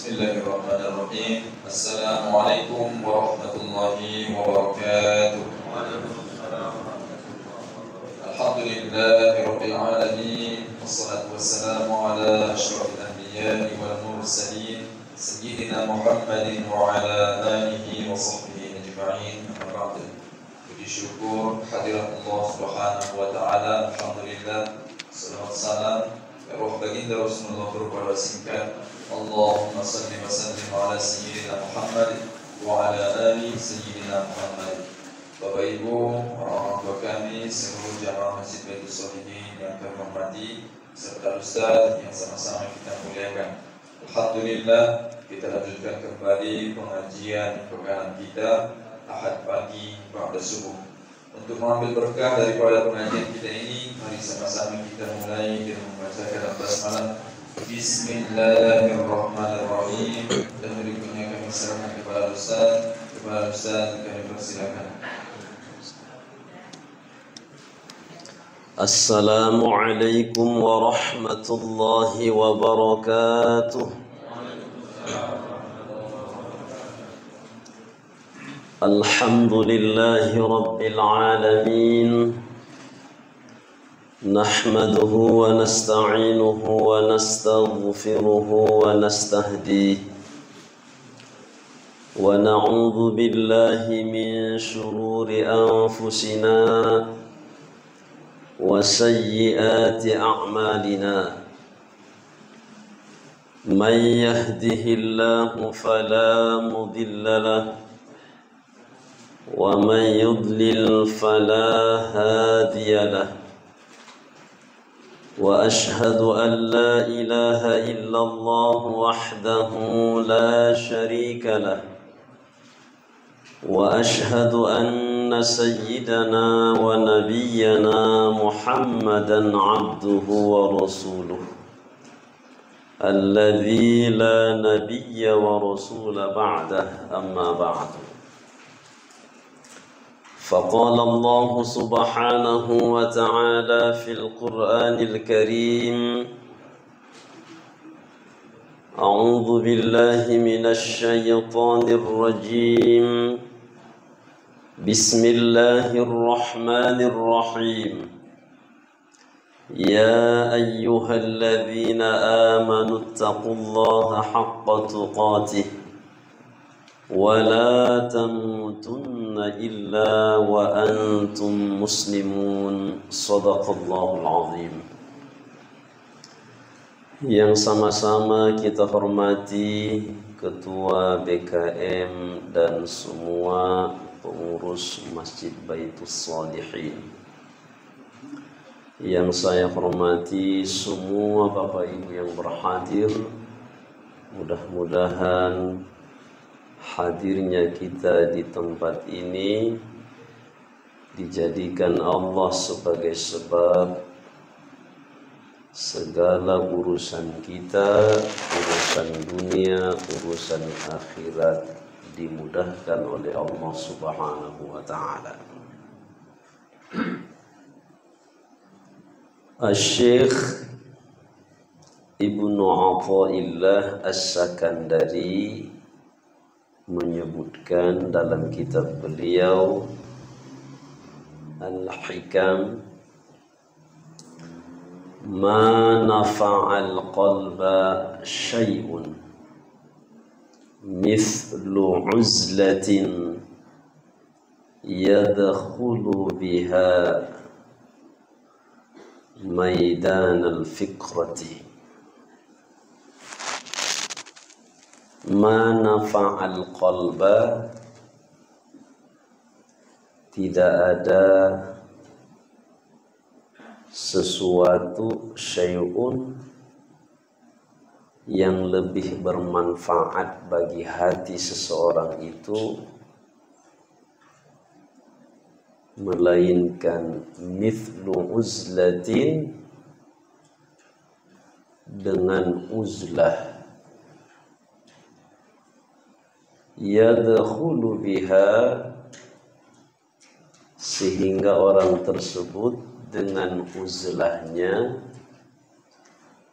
Bismillahirrahmanirrahim. Assalamualaikum warahmatullahi wabarakatuh. Alhamdulillahi rabbil alamin. Wassalatu wassalamu ala asyrafil anbiya'i wal mursalin sayyidina Muhammadin wa ala alihi wa sahbihi ajma'in. Amma ba'du. Puji syukur hadirat Allah Subhanahu wa taala. Alhamdulillah. Salawat salam ya roh baginda Rasulullah berupa singkat. Allahumma salli wa sallim ala sayyidina Muhammad wa ala ali sayyidina Muhammad. Bapak Ibu, orang tua kami, seluruh jamaah Masjid Baitul Shalihin yang kami hormati, serta Ustaz yang sama-sama kita muliakan. Alhamdulillah, kita lanjutkan kembali pengajian pegangan kita Ahad pagi ba'da subuh. Untuk mengambil berkah daripada pengajian kita ini, mari sama-sama kita mulai dengan membacakan basmalah. Bismillahirrahmanirrahim. Dan berikutnya kami serahkan kepada Ustaz. Kami persilakan. Assalamualaikum warahmatullahi wabarakatuh. Alhamdulillahi rabbil alamin. نحمده ونستعينه ونستغفره ونستهديه ونعوذ بالله من شرور أنفسنا وسيئات أعمالنا من يهده الله فلا مضل له ومن يضلل فلا هادي له وأشهد أن لا إله إلا الله وحده لا شريك له وأشهد أن سيدنا ونبينا محمدا عبده ورسوله الذي لا نبي ورسول بعده أما بعد فقال الله سبحانه وتعالى في القرآن الكريم أعوذ بالله من الشيطان الرجيم بسم الله الرحمن الرحيم يا أيها الذين آمنوا اتقوا الله حق تقاته ولا تموتن إلا وأنتم مسلمون صدق الله العظيم. Yang sama-sama kita hormati Ketua BKM dan semua pengurus Masjid Baitul Shalihin. Yang saya hormati semua Bapak Ibu yang berhadir. Mudah-mudahan hadirnya kita di tempat ini dijadikan Allah sebagai sebab segala urusan kita, urusan dunia, urusan akhirat dimudahkan oleh Allah Subhanahu wa taala. Asy-Syaikh Ibnu Athaillah As-Sakandari menyebutkan dalam kitab beliau Al-Hikam, ma nafa'al qalba syai'un mithlu uzlatin yadkhulu biha maidan al-fikrati. Ma nafa'al qalba, tidak ada sesuatu syai'un yang lebih bermanfaat bagi hati seseorang itu melainkan mithlu uzlatin, dengan uzlah, yadkhulu biha, sehingga orang tersebut dengan uzlahnya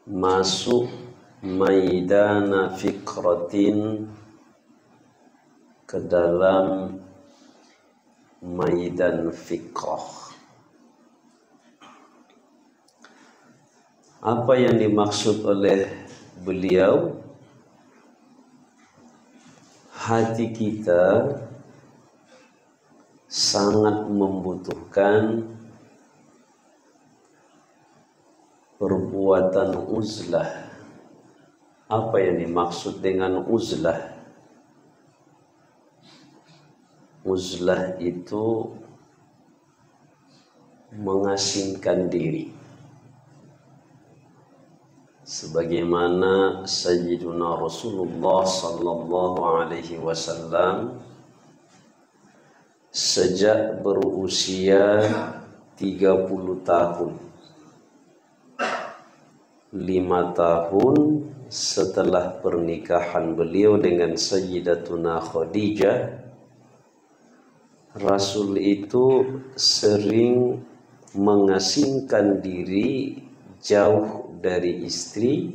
masuk maidana fikratin, ke dalam maidan fikrah. Apa yang dimaksud oleh beliau? Hati kita sangat membutuhkan perbuatan uzlah. Apa yang dimaksud dengan uzlah? Uzlah itu mengasingkan diri, sebagaimana Sayyiduna Rasulullah sallallahu alaihi wasallam sejak berusia 30 tahun, 5 tahun setelah pernikahan beliau dengan Sayyidatuna Khadijah, Rasul itu sering mengasingkan diri jauh dari istri,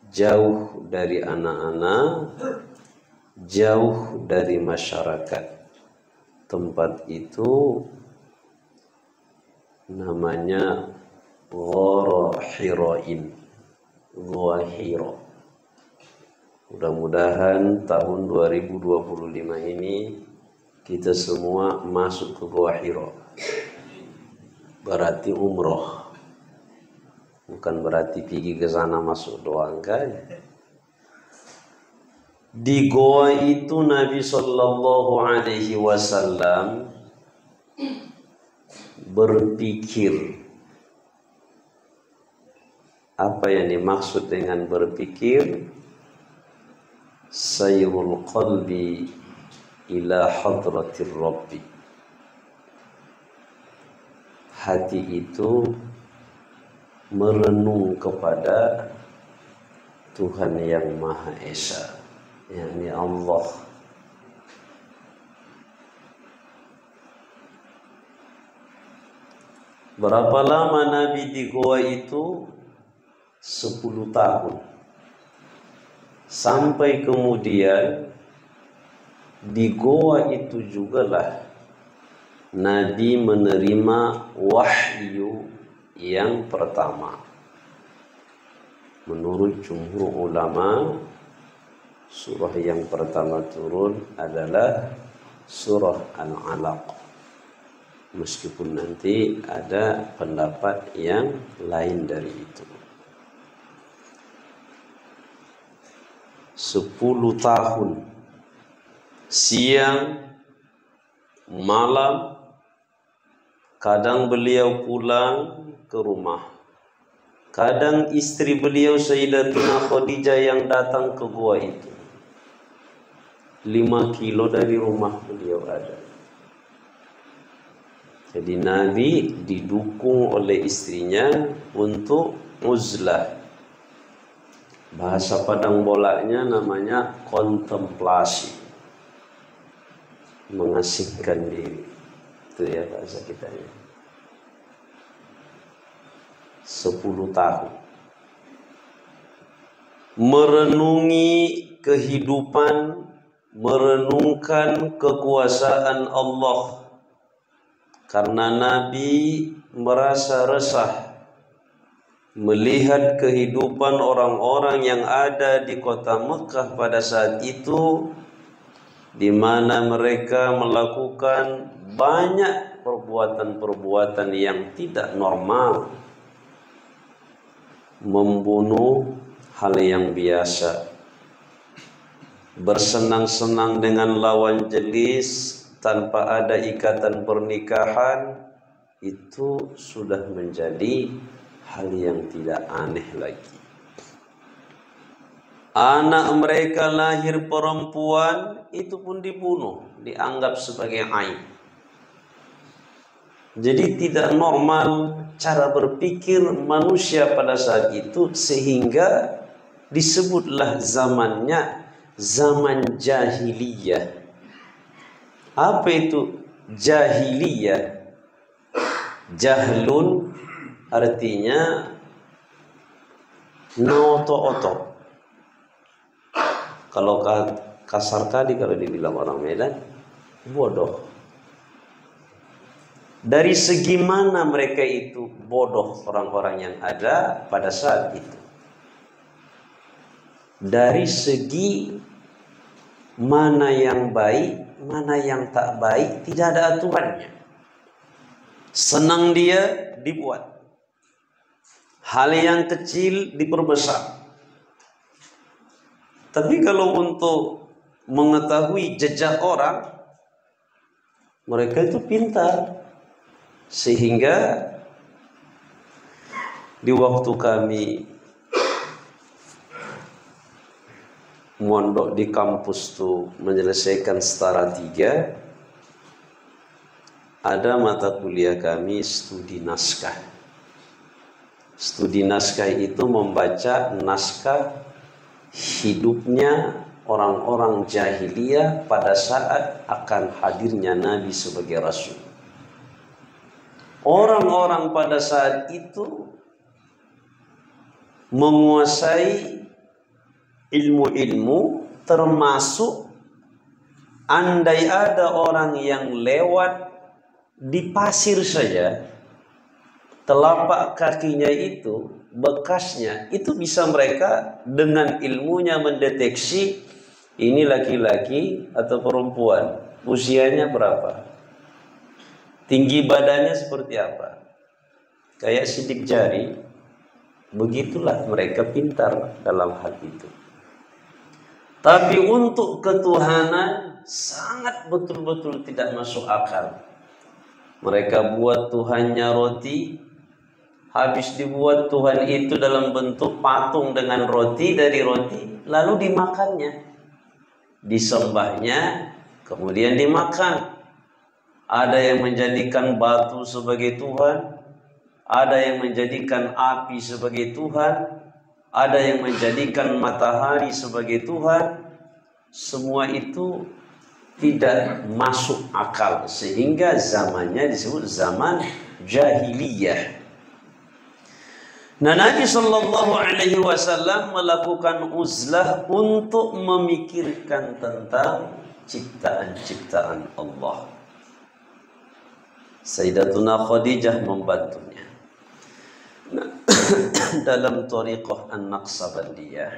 jauh dari anak-anak, jauh dari masyarakat. Tempat itu namanya Ghar Hirain, Gua Hira. Mudah-mudahan tahun 2025 ini kita semua masuk ke Gua Hira. Berarti umroh, bukan berarti pergi ke sana masuk doang kan. Di goa itu Nabi Sallallahu Alaihi Wasallam berpikir. Apa yang dimaksud dengan berpikir? Sayrul qalbi ila hadratir Rabbi. Hati itu merenung kepada Tuhan yang Maha Esa, yakni Allah. Berapa lama Nabi di goa itu? 10 tahun. Sampai kemudian di goa itu jugalah Nabi menerima wahyu yang pertama. Menurut jumhur ulama, surah yang pertama turun adalah surah Al-Alaq. Meskipun nanti ada pendapat yang lain dari itu. 10 tahun, siang, malam, kadang beliau pulang ke rumah. Kadang istri beliau Sayyidatuna Khadijah yang datang ke gua itu. 5 kilo dari rumah beliau ada. Jadi Nabi didukung oleh istrinya untuk uzlah. Bahasa Padang bolaknya namanya kontemplasi, mengasingkan diri. Itu ya bahasa kita ya. 10 tahun merenungi kehidupan, merenungkan kekuasaan Allah. Karena Nabi merasa resah melihat kehidupan orang-orang yang ada di kota Mekah pada saat itu, di mana mereka melakukan banyak perbuatan-perbuatan yang tidak normal. Membunuh hal yang biasa, bersenang-senang dengan lawan jenis tanpa ada ikatan pernikahan, itu sudah menjadi hal yang tidak aneh lagi. Anak mereka lahir perempuan, itu pun dibunuh, dianggap sebagai aib. Jadi tidak normal cara berpikir manusia pada saat itu, sehingga disebutlah zamannya zaman jahiliyah. Apa itu jahiliyah? Jahlun artinya naoto-oto. Kalau kasar kali kalau dibilang orang Medan, bodoh. Dari segi mana mereka itu bodoh orang-orang yang ada pada saat itu? Dari segi mana yang baik, mana yang tak baik, tidak ada aturannya. Senang dia dibuat. Hal yang kecil diperbesar. Tapi kalau untuk mengetahui jejak orang, mereka itu pintar. Sehingga di waktu kami mondok di kampus tuh menyelesaikan setara 3, ada mata kuliah kami studi naskah. Studi naskah itu membaca naskah hidupnya orang-orang jahiliyah pada saat akan hadirnya Nabi sebagai Rasul. Orang-orang pada saat itu menguasai ilmu-ilmu, termasuk andai ada orang yang lewat di pasir saja, telapak kakinya itu, bekasnya, itu bisa mereka dengan ilmunya mendeteksi ini laki-laki atau perempuan, usianya berapa, tinggi badannya seperti apa. Kayak sidik jari. Begitulah mereka pintar dalam hal itu. Tapi untuk ketuhanan sangat betul-betul tidak masuk akal. Mereka buat Tuhannya roti, habis dibuat Tuhan itu dalam bentuk patung dengan roti, dari roti, lalu dimakannya, disembahnya, kemudian dimakan. Ada yang menjadikan batu sebagai Tuhan, ada yang menjadikan api sebagai Tuhan, ada yang menjadikan matahari sebagai Tuhan. Semua itu tidak masuk akal, sehingga zamannya disebut zaman jahiliyah. Nah, Nabi Shallallahu Alaihi Wasallam melakukan uzlah untuk memikirkan tentang ciptaan-ciptaan Allah. Sayyidatuna Khadijah membantunya. Nah, dalam Thariqah An-Naqsabandiyah,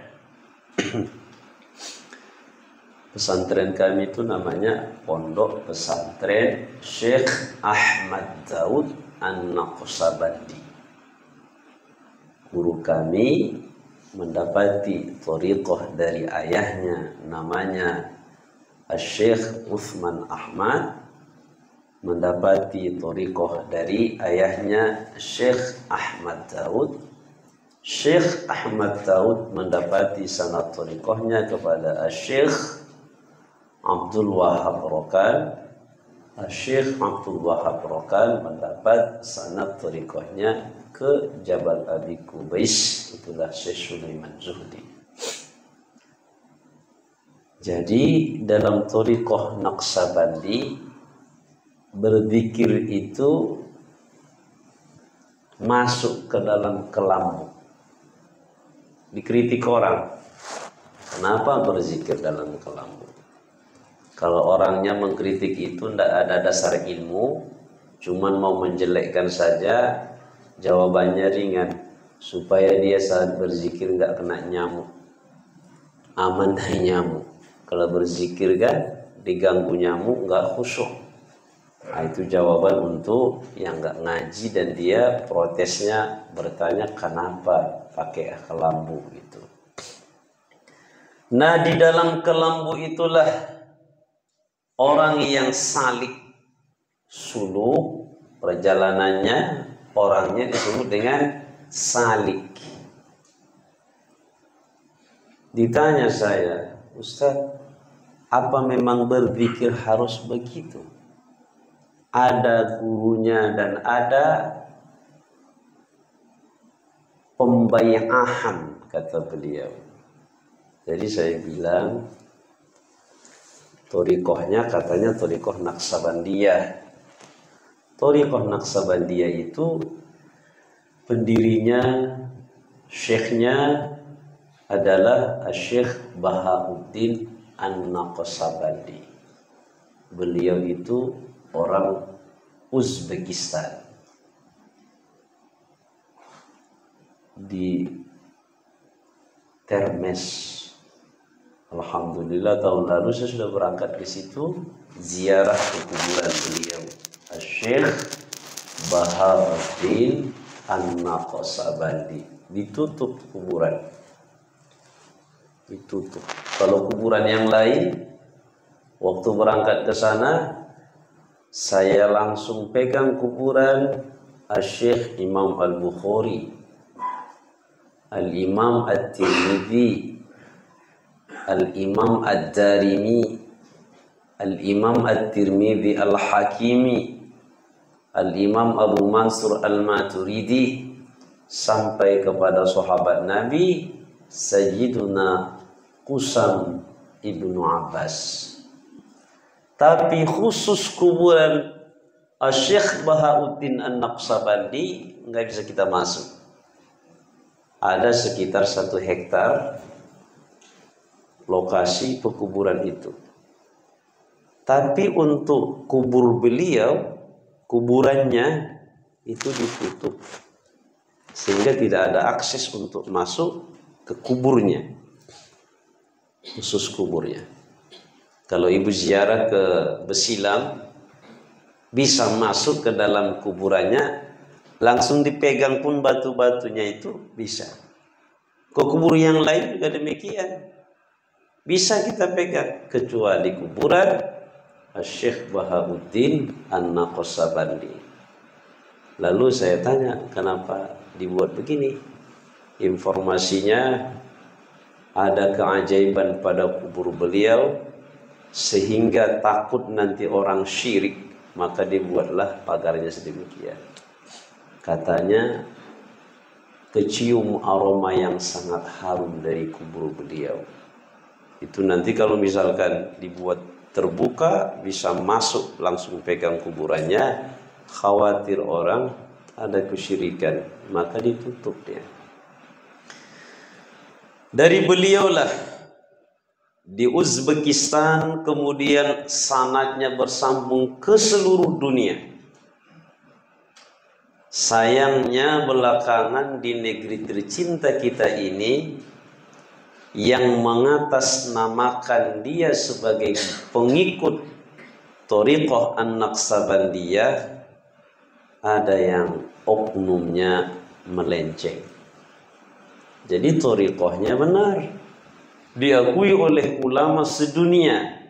pesantren kami itu namanya Pondok Pesantren Syekh Ahmad Daud An-Naqsabandi. Guru kami mendapati thariqah dari ayahnya, namanya Syekh Uthman Ahmad, mendapati thariqah dari ayahnya Syekh Ahmad Daud. Syekh Ahmad Daud mendapati sanad thariqahnya kepada Syekh Abdul Wahab Rokan. Syekh Abdul Wahab Rokan mendapat sanad thariqahnya ke Jabal Abi Kubais, itulah Syekh Sulaiman Zuhdi. Jadi dalam thariqah Naqsabandi, berzikir itu masuk ke dalam kelambu. Dikritik orang, kenapa berzikir dalam kelambu? Kalau orangnya mengkritik itu tidak ada dasar ilmu, cuman mau menjelekkan saja, jawabannya ringan, supaya dia saat berzikir nggak kena nyamuk, aman dari nyamuk. Kalau berzikir kan diganggu nyamuk, nggak khusyuk. Nah, itu jawaban untuk yang nggak ngaji dan dia protesnya bertanya kenapa pakai kelambu gitu. Nah, di dalam kelambu itulah orang yang salik suluk perjalanannya, orangnya disebut dengan salik. Ditanya saya, Ustaz, apa memang berzikir harus begitu? Ada gurunya dan ada pembayahan, kata beliau. Jadi saya bilang, thariqahnya katanya thariqah Naqsabandiyah. Thariqah Naqsabandiyah itu pendirinya Syekhnya adalah Syekh Bahauddin An-Naqsabandi. Beliau itu orang Uzbekistan. Di Termes. Alhamdulillah tahun lalu saya sudah berangkat ke situ ziarah ke kuburan beliau. Syekh Bahauddin An-Naqsabandi. Ditutup kuburan. Ditutup. Kalau kuburan yang lain, waktu berangkat ke sana, saya langsung pegang kuburan Syekh Imam Al-Bukhari, Al-Imam At-Tirmidzi, Al-Imam Ad-Darimi, Al-Imam At-Tirmidzi Al-Hakimi, Al-Imam Abu Mansur Al-Maturidi, sampai kepada sahabat Nabi Sayyiduna Qusam Ibnu Abbas. Tapi khusus kuburan Syekh Bahauddin An-Naqsabandi nggak bisa kita masuk. Ada sekitar 1 hektar lokasi pekuburan itu. Tapi untuk kubur beliau, kuburannya itu ditutup. Sehingga tidak ada akses untuk masuk ke kuburnya. Khusus kuburnya. Kalau ibu ziarah ke Besilam, bisa masuk ke dalam kuburannya, langsung dipegang pun batu-batunya itu bisa. Ke kubur yang lain juga demikian. Bisa kita pegang, kecuali kuburan Syekh Bahauddin An-Naqsabandi. Lalu saya tanya, kenapa dibuat begini? Informasinya ada keajaiban pada kubur beliau, sehingga takut nanti orang syirik, maka dibuatlah pagarnya sedemikian. Katanya kecium aroma yang sangat harum dari kubur beliau. Itu nanti kalau misalkan dibuat terbuka, bisa masuk langsung pegang kuburannya, khawatir orang ada kesyirikan, maka ditutup dia. Dari beliaulah di Uzbekistan, kemudian sanadnya bersambung ke seluruh dunia. Sayangnya belakangan di negeri tercinta kita ini, yang mengatasnamakan dia sebagai pengikut Thariqah An-Naqsabandiyah, ada yang oknumnya melenceng. Jadi thariqahnya benar, diakui oleh ulama sedunia,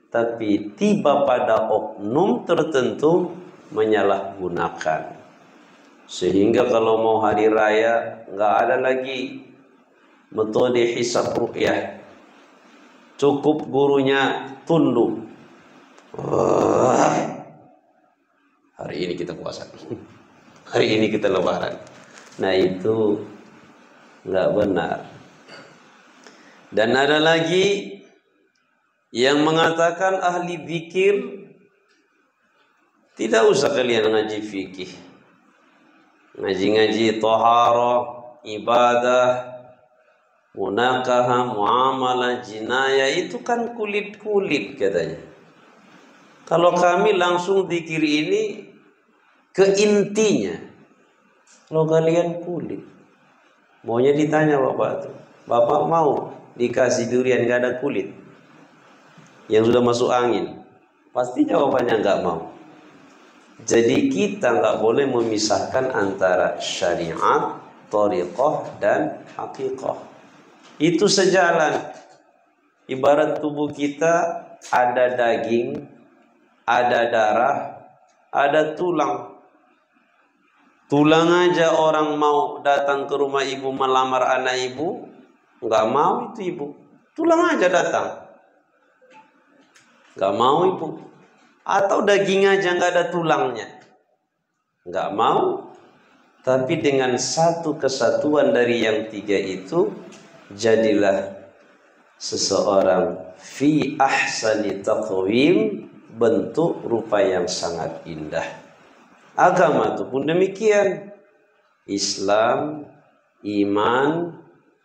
tapi tiba pada oknum tertentu menyalahgunakan. Sehingga kalau mau hari raya nggak ada lagi metode hisab ru'yah, cukup gurunya tunduk. Hari ini kita puasa, hari ini kita lebaran. Nah itu nggak benar. Dan ada lagi yang mengatakan ahli zikir tidak usah kalian ngaji fikih, ngaji-ngaji taharah, ibadah, munakahah, muamalah, jinayah, itu kan kulit-kulit katanya. Kalau kami langsung zikir ini ke intinya. Kalau kalian kulit, maunya ditanya bapak tuh, bapak mau dikasih durian gak ada kulit yang sudah masuk angin? Pasti jawabannya nggak mau. Jadi kita nggak boleh memisahkan antara syariat, thariqah dan haqiqah. Itu sejalan. Ibarat tubuh kita ada daging, ada darah, ada tulang. Tulang aja orang mau datang ke rumah ibu melamar anak ibu, nggak mau itu ibu. Tulang aja datang, nggak mau ibu. Atau daging aja nggak ada tulangnya, nggak mau. Tapi dengan satu kesatuan dari yang tiga itu, jadilah seseorang fi ahsani taqwim, bentuk rupa yang sangat indah. Agama itu pun demikian. Islam iman,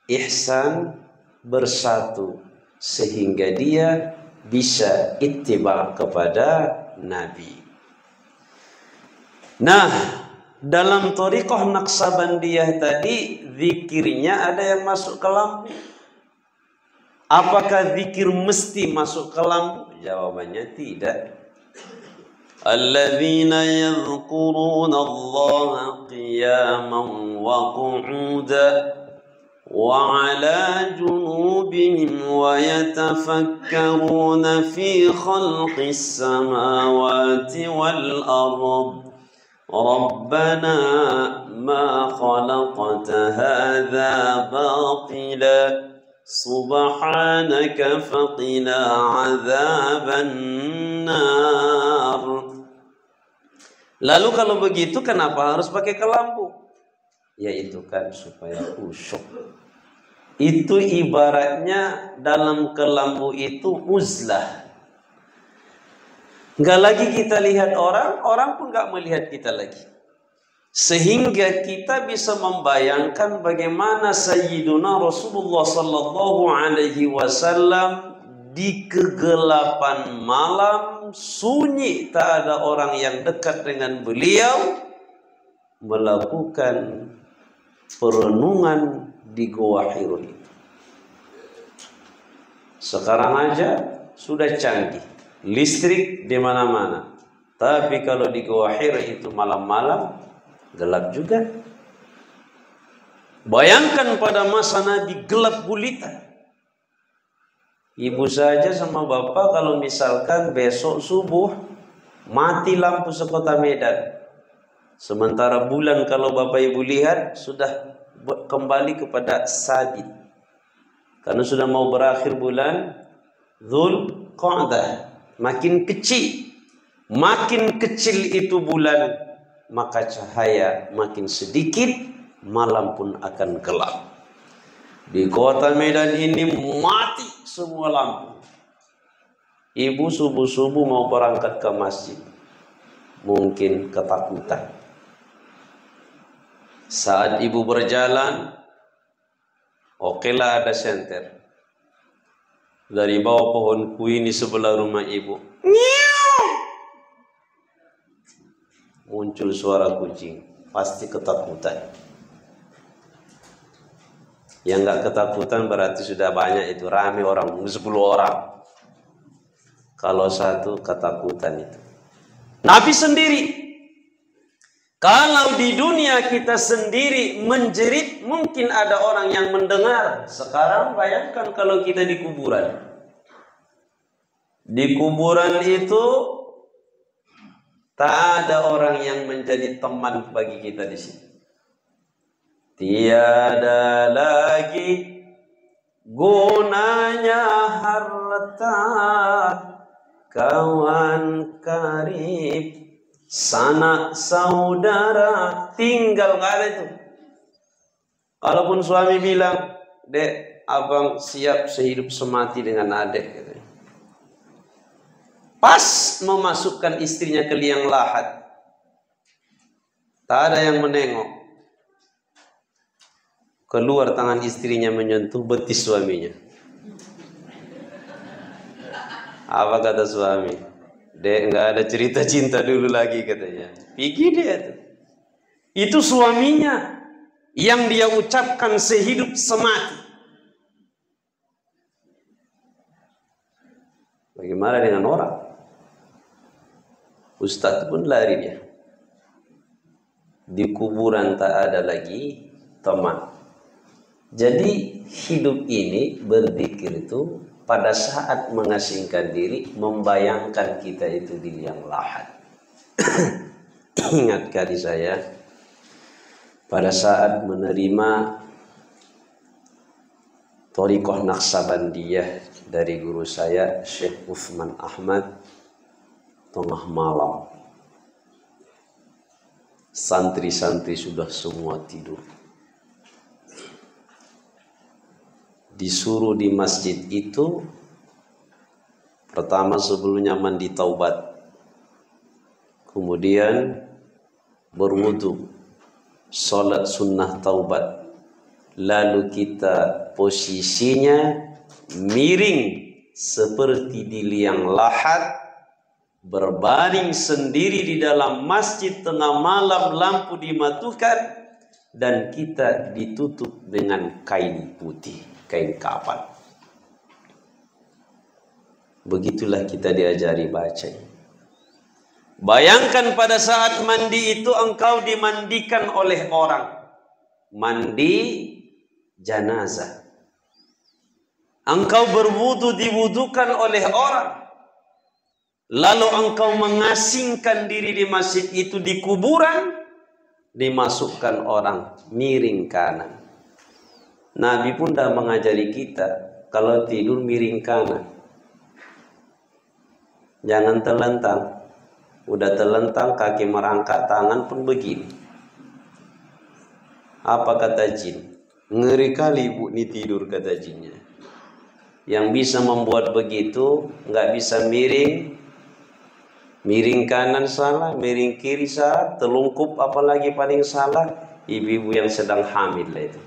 ihsan bersatu sehingga dia bisa ittiba kepada Nabi. Nah, dalam thariqah Naqsabandiyah tadi zikirnya ada yang masuk ke lampu. Apakah zikir mesti masuk ke lampu? Jawabannya tidak. Alladzina yadhkuruna Allah qiyaman wa qu'udan وعلى جنوبهم ويتفكرون في خلق السماوات والأرض ربنا ما خلقت هذا باطلا سبحانك فقنا عذاب النار. Lalu kalau begitu kenapa harus pakai ke lampu? Yaitu kan supaya khusyuk. Itu ibaratnya dalam kelambu itu uzlah. Enggak lagi kita lihat orang, orang pun enggak melihat kita lagi. Sehingga kita bisa membayangkan bagaimana Sayyiduna Rasulullah sallallahu alaihi wasallam di kegelapan malam, sunyi, tak ada orang yang dekat dengan beliau, melakukan perenungan di Goa Hiro itu. Sekarang aja sudah canggih, listrik di mana-mana. Tapi kalau di Goa Hiro itu malam-malam gelap juga. Bayangkan pada masa Nabi gelap gulita. Ibu saja sama bapak kalau misalkan besok subuh mati lampu sekota Medan. Sementara bulan kalau Bapak Ibu lihat sudah kembali kepada sabit. Karena sudah mau berakhir bulan Dzulqa'dah. Makin kecil itu bulan, maka cahaya makin sedikit, malam pun akan gelap. Di kota Medan ini mati semua lampu. Ibu subuh-subuh mau berangkat ke masjid, mungkin ketakutan. Saat ibu berjalan, okelah ada senter. Dari bawah pohon kuini sebelah rumah ibu, muncul suara kucing, pasti ketakutan. Yang enggak ketakutan berarti sudah banyak itu, rame orang, 10 orang. Kalau satu ketakutan itu. Nabi sendiri. Kalau di dunia kita sendiri menjerit, mungkin ada orang yang mendengar. Sekarang bayangkan kalau kita di kuburan. Di kuburan itu tak ada orang yang menjadi teman bagi kita di sini. Tiada lagi gunanya harta, kawan karib, sanak saudara, tinggal nggak ada itu. Kalaupun suami bilang, "Dek, abang siap sehidup semati dengan adek," katanya. Pas memasukkan istrinya ke liang lahat, tak ada yang menengok. Keluar tangan istrinya menyentuh betis suaminya. Apa kata suami? Dek, nggak ada cerita cinta dulu lagi katanya. Pergi dia tuh. Itu suaminya yang dia ucapkan sehidup semati. Bagaimana dengan orang? Ustadz pun lari dia. Di kuburan tak ada lagi teman. Jadi hidup ini berzikir itu pada saat mengasingkan diri, membayangkan kita itu di liang lahat. Ingat kali saya pada saat menerima thariqah Naqsabandiyah dari guru saya Syekh Utsman Ahmad, tengah malam santri-santri sudah semua tidur. Disuruh di masjid itu pertama sebelumnya mandi taubat, kemudian berwudu, sholat sunnah taubat, lalu kita posisinya miring seperti di liang lahat, berbaring sendiri di dalam masjid tengah malam, lampu dimatikan, dan kita ditutup dengan kain putih, kain kafan. Begitulah kita diajari baca. Bayangkan pada saat mandi itu engkau dimandikan oleh orang, mandi jenazah. Engkau berwudu diwudukan oleh orang, lalu engkau mengasingkan diri di masjid itu, di kuburan dimasukkan orang miring kanan. Nabi pun dah mengajari kita kalau tidur miring kanan, jangan terlentang. Udah terlentang, kaki merangkak, tangan pun begini. Apa kata jin? Ngeri kali ibu ini tidur, kata jinnya. Yang bisa membuat begitu nggak bisa miring, miring kanan salah, miring kiri salah, telungkup apalagi paling salah, ibu-ibu yang sedang hamil lah itu.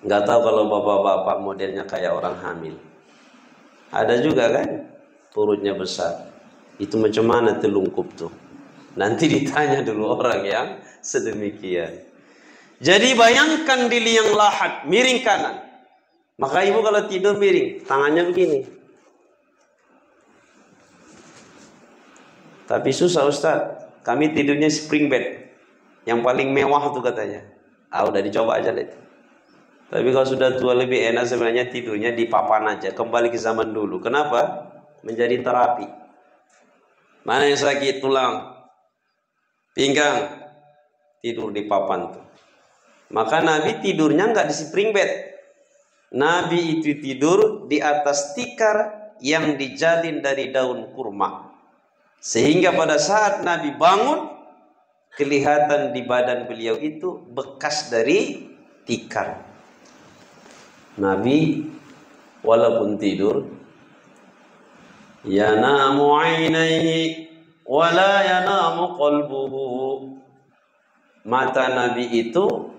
Nggak tahu kalau bapak-bapak modelnya kayak orang hamil. Ada juga kan, perutnya besar. Itu macam mana telungkup tuh? Nanti ditanya dulu orang yang sedemikian. Jadi bayangkan di liang lahat, miring kanan. Maka ibu kalau tidur miring, tangannya begini. Tapi susah Ustaz, kami tidurnya spring bed, yang paling mewah tuh katanya. Udah dicoba aja itu. Tapi kalau sudah tua lebih enak sebenarnya tidurnya di papan aja, kembali ke zaman dulu. Kenapa? Menjadi terapi. Mana yang sakit tulang, pinggang, tidur di papan tuh. Maka Nabi tidurnya nggak di spring bed. Nabi itu tidur di atas tikar yang dijalin dari daun kurma. Sehingga pada saat Nabi bangun, kelihatan di badan beliau itu bekas dari tikar. Nabi walaupun tidur, yanamu ainaihi wala yanamu qalbuhu. Mata Nabi itu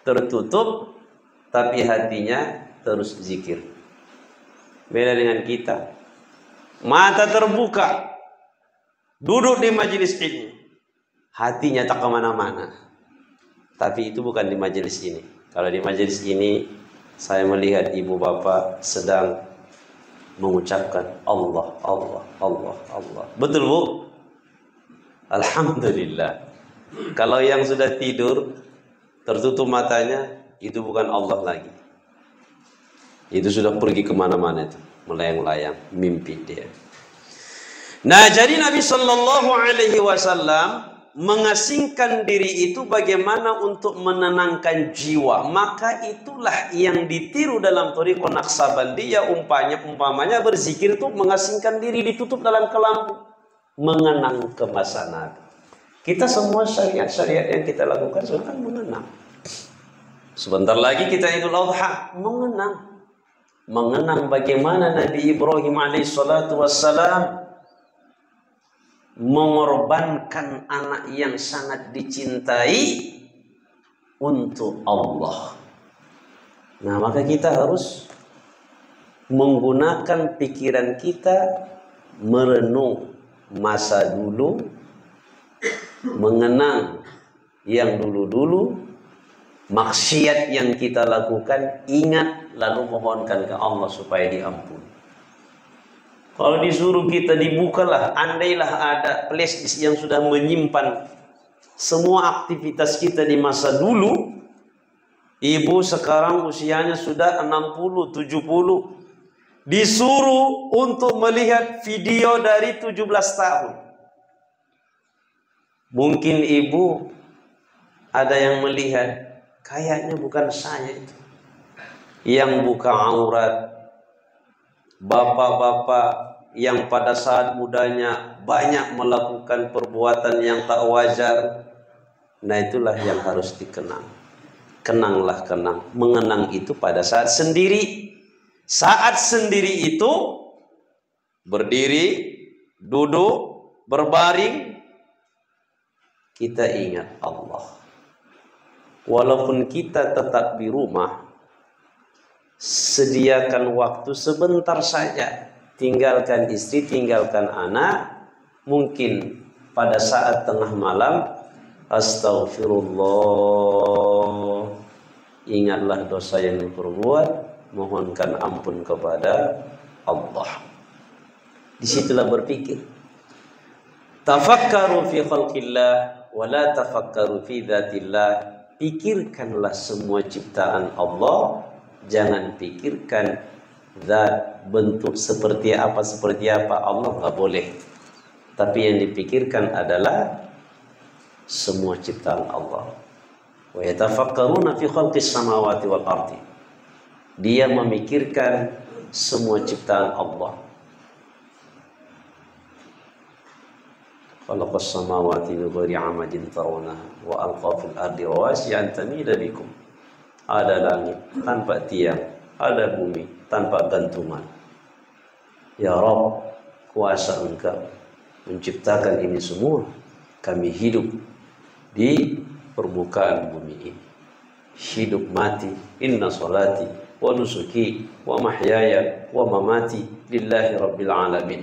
tertutup, tapi hatinya terus zikir. Beda dengan kita. Mata terbuka, duduk di majelis ilmu, hatinya tak kemana-mana. Tapi itu bukan di majelis ini. Kalau di majelis ini, saya melihat ibu bapak sedang mengucapkan Allah, Allah, Allah, Allah. Betul bu? Alhamdulillah. Kalau yang sudah tidur, tertutup matanya, itu bukan Allah lagi. Itu sudah pergi kemana-mana itu, melayang-layang, mimpi dia. Nah, jadi Nabi Shallallahu Alaihi Wasallam mengasingkan diri itu bagaimana untuk menenangkan jiwa. Maka itulah yang ditiru dalam thariqah Naqsabandiyah. Umpamanya berzikir itu mengasingkan diri, ditutup dalam kelambu, mengenang ke masa Nabi. Kita semua syariat-syariat yang kita lakukan sekarang mengenang. Sebentar lagi kita Idul Adha, mengenang bagaimana Nabi Ibrahim alaihissalatu wassalam mengorbankan anak yang sangat dicintai untuk Allah. Nah, maka kita harus menggunakan pikiran kita merenung masa dulu, mengenang yang dulu-dulu, maksiat yang kita lakukan, ingat lalu mohonkan ke Allah supaya diampuni. Kalau disuruh kita dibukalah, andailah ada flashdisk yang sudah menyimpan semua aktivitas kita di masa dulu. Ibu sekarang usianya sudah 60, 70. Disuruh untuk melihat video dari 17 tahun. Mungkin ibu ada yang melihat, kayaknya bukan saya itu yang buka aurat. Bapak-bapak yang pada saat mudanya banyak melakukan perbuatan yang tak wajar. Nah, itulah yang harus dikenang. Kenanglah, kenang. Mengenang itu pada saat sendiri. Saat sendiri itu berdiri, duduk, berbaring, kita ingat Allah. walaupun kita tetap di rumah, sediakan waktu sebentar saja, tinggalkan istri, tinggalkan anak, mungkin pada saat tengah malam, astagfirullah, ingatlah dosa yang diperbuat, mohonkan ampun kepada Allah. Disitulah berpikir. Tafakkaru fi khalqillah wa la tafakkaru fi dzatillah. Pikirkanlah semua ciptaan Allah, jangan pikirkan zat, bentuk seperti apa Allah, nggak boleh. Tapi yang dipikirkan adalah semua ciptaan Allah. Wa yatafakkaruna fi khalqis samawati wal ardi. Dia memikirkan semua ciptaan Allah. Khalaqas samawati bi ghairi 'amadin tarawnaha wa alqa fil ardi rawasiya an tamida bikum. Ada langit tanpa tiang, ada bumi tanpa gantungan. Ya Rabb, kuasa Engkau menciptakan ini semua. Kami hidup di permukaan bumi ini. Hidup mati, inna salati wa nusuki wa mahyaya wa mamati lillahi rabbil alamin.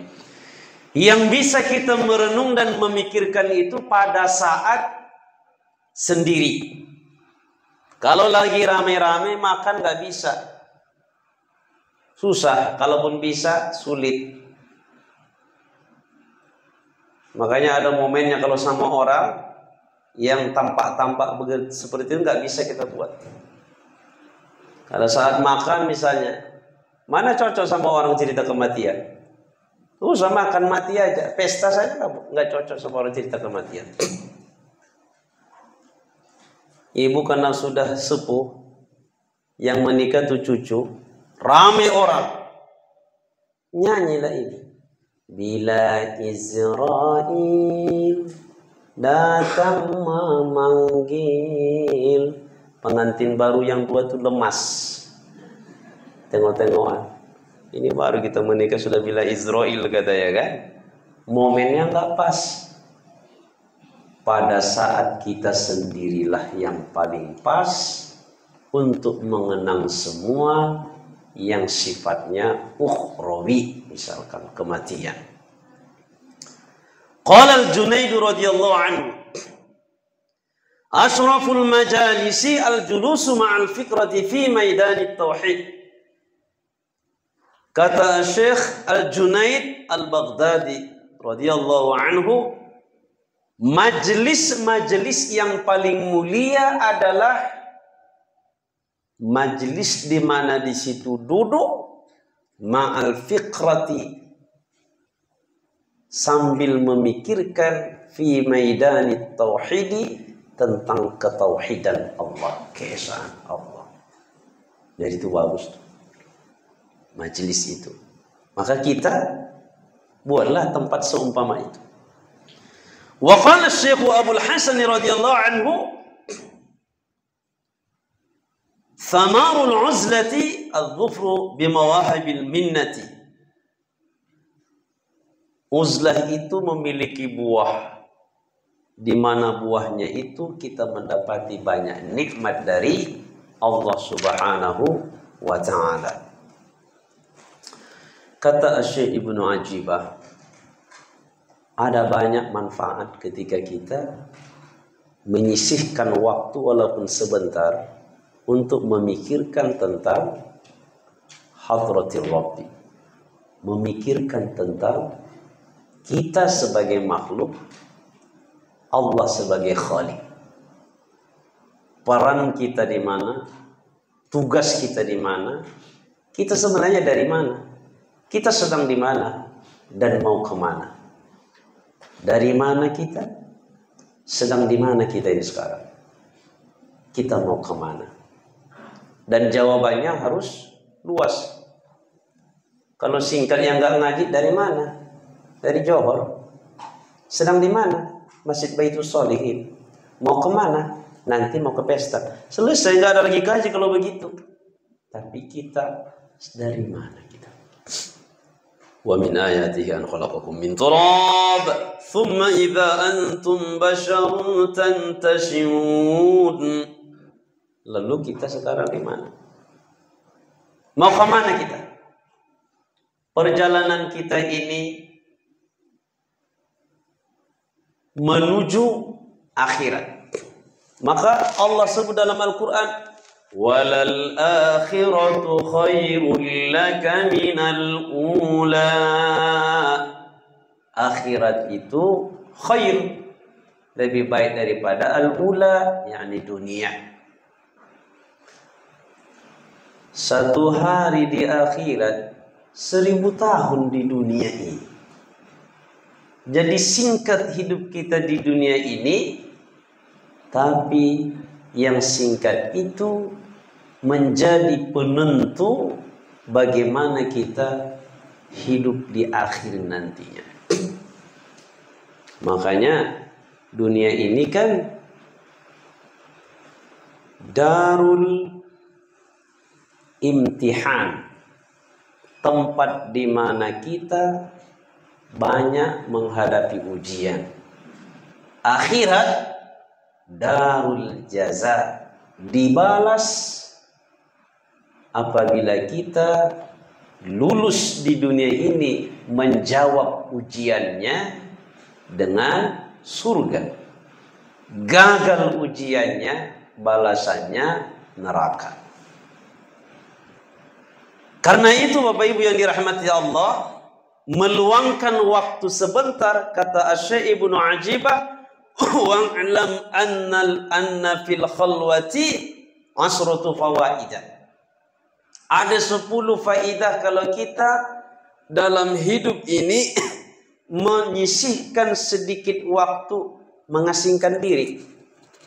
Yang bisa kita merenung dan memikirkan itu pada saat sendiri. Kalau lagi rame-rame makan nggak bisa, susah. Kalaupun bisa, sulit. Makanya ada momennya kalau sama orang yang tampak-tampak seperti itu nggak bisa kita buat. Kalau saat makan misalnya, mana cocok sama orang cerita kematian? Usah makan mati aja, pesta saja nggak cocok sama orang cerita kematian. Ibu karena sudah sepuh, yang menikah tuh cucu, rame orang, nyanyilah ini. Bila Israel datang memanggil, pengantin baru yang tua tuh lemas, tengok-tengokan. Ini baru kita menikah sudah bila Israel katanya kan. Momennya nggak pas. Pada saat kita sendirilah yang paling pas untuk mengenang semua yang sifatnya ukhrawi, misalkan kematian. Qala al-Junaid radhiyallahu anhu, ashraful majalisi al-julusu ma'al fikrati fi maidan at-tauhid. Kata Syekh Al-Junaid Al-Baghdadi radhiyallahu anhu, majlis-majlis yang paling mulia adalah majlis di mana di situ duduk ma'al fikrati, sambil memikirkan fi maidanit tauhidi, tentang ketauhidan Allah, keesaan Allah. Jadi itu bagus tuh majlis itu. Maka kita buatlah tempat seumpama itu. Wa qala Syekh Abu Hasan radhiyallahu anhu, thamarul uzlati adh-dhufru bimawahibil minnati. Uzlah itu memiliki buah, di mana buahnya itu kita mendapati banyak nikmat dari Allah Subhanahu wa ta'ala. Kata Syekh Ibnu Ajibah, ada banyak manfaat ketika kita menyisihkan waktu walaupun sebentar untuk memikirkan tentang hadratil Rabbi, memikirkan tentang kita sebagai makhluk, Allah sebagai Khalik. Peran kita di mana, tugas kita di mana, kita sebenarnya dari mana, kita sedang di mana, dan mau kemana. Dari mana kita, sedang di mana kita ini sekarang, kita mau kemana. Dan jawabannya harus luas. Kalau singkat yang nggak ngaji, dari mana? Dari Johor. Sedang di mana? Masjid Baitul Sholihin. Mau kemana? Nanti mau ke pesta. Selesai, nggak ada lagi kaji kalau begitu. Tapi kita dari mana kita? Wa min ayatihi an khalaqakum min turab thumma idza antum basharun tantashirun. Lalu kita sekarang di mana? Mau ke mana kita? Perjalanan kita ini menuju akhirat. Maka Allah sebut dalam Al-Quran, walal akhiratu khairul laka minal ula. Akhirat itu khair, lebih baik daripada al-ula, yakni dunia. Satu hari di akhirat 1000 tahun di dunia ini. Jadi singkat hidup kita di dunia ini, tapi yang singkat itu menjadi penentu bagaimana kita hidup di akhir nantinya. Makanya dunia ini kan darul imtihan, tempat di mana kita banyak menghadapi ujian. Akhirat darul jaza, dibalas apabila kita lulus di dunia ini menjawab ujiannya dengan surga. Gagal ujiannya, balasannya neraka. Karena itu Bapak Ibu yang dirahmati Allah, meluangkan waktu sebentar, kata Asy-Syaikh Ibnu Ajibah, wa'lam anna fil khalwati asratu fawaidah. Ada 10 faidah kalau kita dalam hidup ini menyisihkan sedikit waktu mengasingkan diri.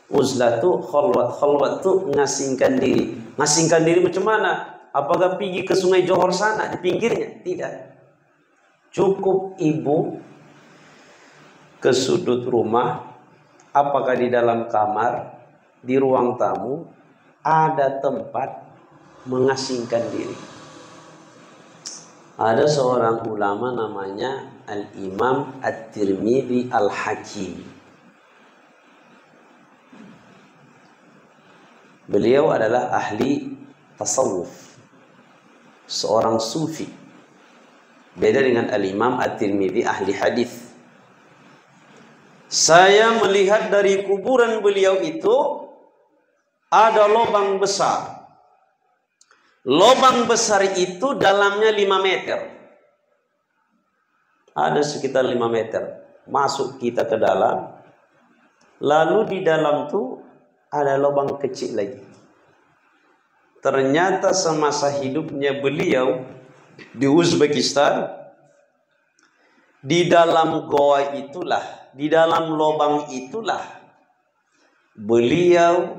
Uzlah tu khalwat tu mengasingkan diri. Mengasingkan diri macam mana? Apakah pergi ke Sungai Johor sana di pinggirnya? Tidak. Cukup ibu ke sudut rumah, apakah di dalam kamar, di ruang tamu, ada tempat mengasingkan diri. Ada seorang ulama namanya Al-Imam At-Tirmidzi Al-Hakim. Beliau adalah ahli tasawuf, seorang sufi. Beda dengan Al-Imam At-Tirmidzi ahli hadis. Saya melihat dari kuburan beliau itu ada lubang besar. Lubang besar itu dalamnya 5 meter. Ada sekitar 5 meter. Masuk kita ke dalam. Lalu di dalam tuh ada lubang kecil lagi. Ternyata semasa hidupnya beliau di Uzbekistan, di dalam goa itulah, di dalam lubang itulah beliau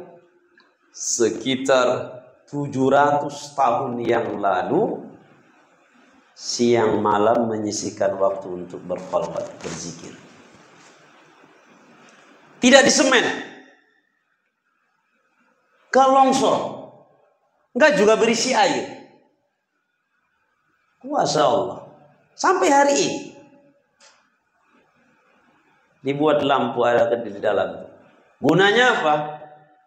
sekitar 700 tahun yang lalu siang malam menyisihkan waktu untuk berkholwat, berzikir. Tidak disemen, ke longsor, enggak juga berisi air. Kuasa Allah. Sampai hari ini dibuat lampu ada di dalam. Gunanya apa?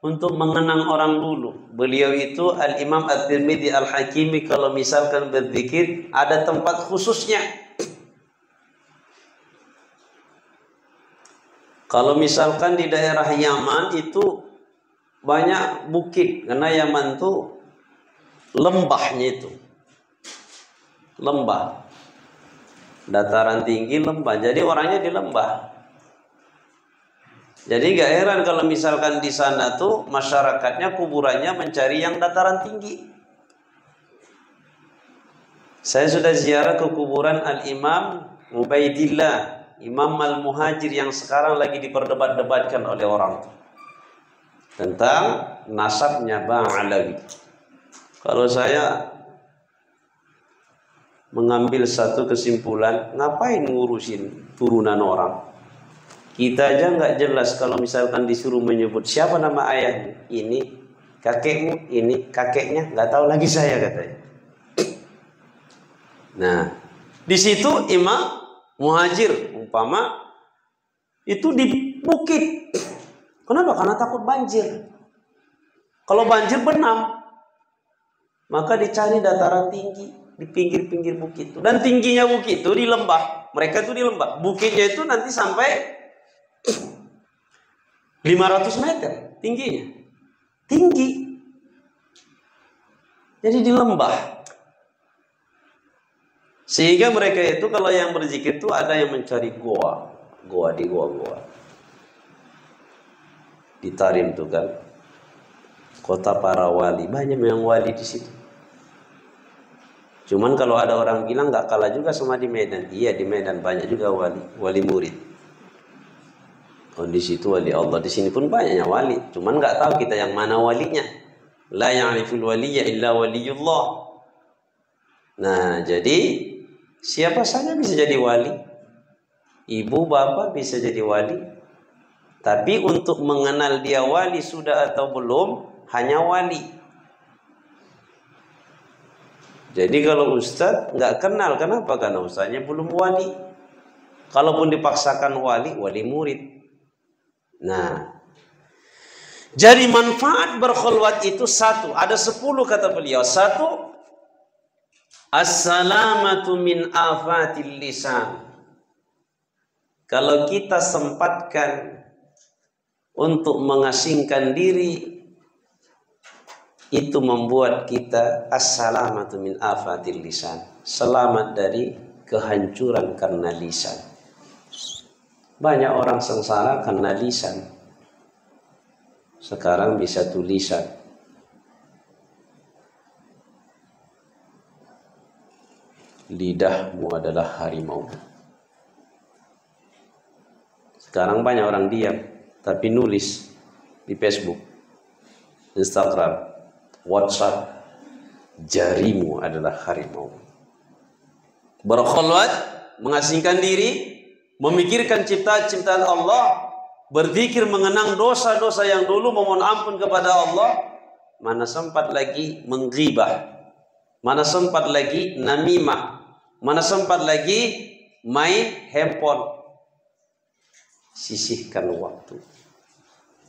Untuk mengenang orang dulu. Beliau itu Al-Imam At-Tirmidzi Al-Hakimi, kalau misalkan berzikir ada tempat khususnya. Kalau misalkan di daerah Yaman itu banyak bukit, karena Yaman itu lembahnya itu. Lembah. Dataran tinggi lembah. Jadi orangnya di lembah. Jadi gak heran kalau misalkan di sana tuh masyarakatnya kuburannya mencari yang dataran tinggi. Saya sudah ziarah ke kuburan Al-Imam Ubaidillah, Imam Al-Muhajir yang sekarang lagi diperdebat-debatkan oleh orang tentang nasabnya Bang Alawi. Kalau saya mengambil satu kesimpulan, ngapain ngurusin turunan orang? Kita aja nggak jelas kalau misalkan disuruh menyebut siapa nama ayahnya, ini kakekmu, ini kakeknya, nggak tahu lagi saya katanya. Nah, di situ Imam Muhajir umpama itu di bukit. Kenapa? Karena takut banjir. Kalau banjir benam, maka dicari dataran tinggi di pinggir-pinggir bukit itu. Dan tingginya bukit itu di lembah. Mereka itu di lembah. Bukitnya itu nanti sampai 500 meter tingginya. Tinggi. Jadi di lembah. Sehingga mereka itu kalau yang berzikir itu ada yang mencari goa. Goa di goa-goa. Di Tarim itu kan. Kota para wali. Banyak yang wali di situ. Cuman kalau ada orang bilang nggak kalah juga sama di Medan. Iya, di Medan banyak juga wali murid. Oh, di situ wali Allah, di sini pun banyaknya wali. Cuman nggak tahu kita yang mana walinya. La ya'riful waliyya illa waliyullah. Nah, jadi siapa saja bisa jadi wali. Ibu, bapak bisa jadi wali. Tapi untuk mengenal dia wali sudah atau belum, hanya wali. Jadi kalau ustadz nggak kenal, kenapa? Karena ustadznya belum wali. Kalaupun dipaksakan wali, wali murid. Nah, jadi manfaat berkhulwat itu satu. Ada 10 kata beliau. Satu, as-salamatu min afatil lisan. Kalau kita sempatkan untuk mengasingkan diri, itu membuat kita as-salamatu min afatil lisan, selamat dari kehancuran karena lisan. Banyak orang sengsara karena lisan. Sekarang bisa tulisan. Lidahmu adalah harimau. Sekarang banyak orang diam tapi nulis di Facebook, Instagram, WhatsApp, jarimu adalah harimau. Berkhulwat, mengasingkan diri, memikirkan ciptaan Allah, berzikir mengenang dosa-dosa yang dulu, memohon ampun kepada Allah. Mana sempat lagi menggibah, mana sempat lagi namimah, mana sempat lagi main handphone. Sisihkan waktu.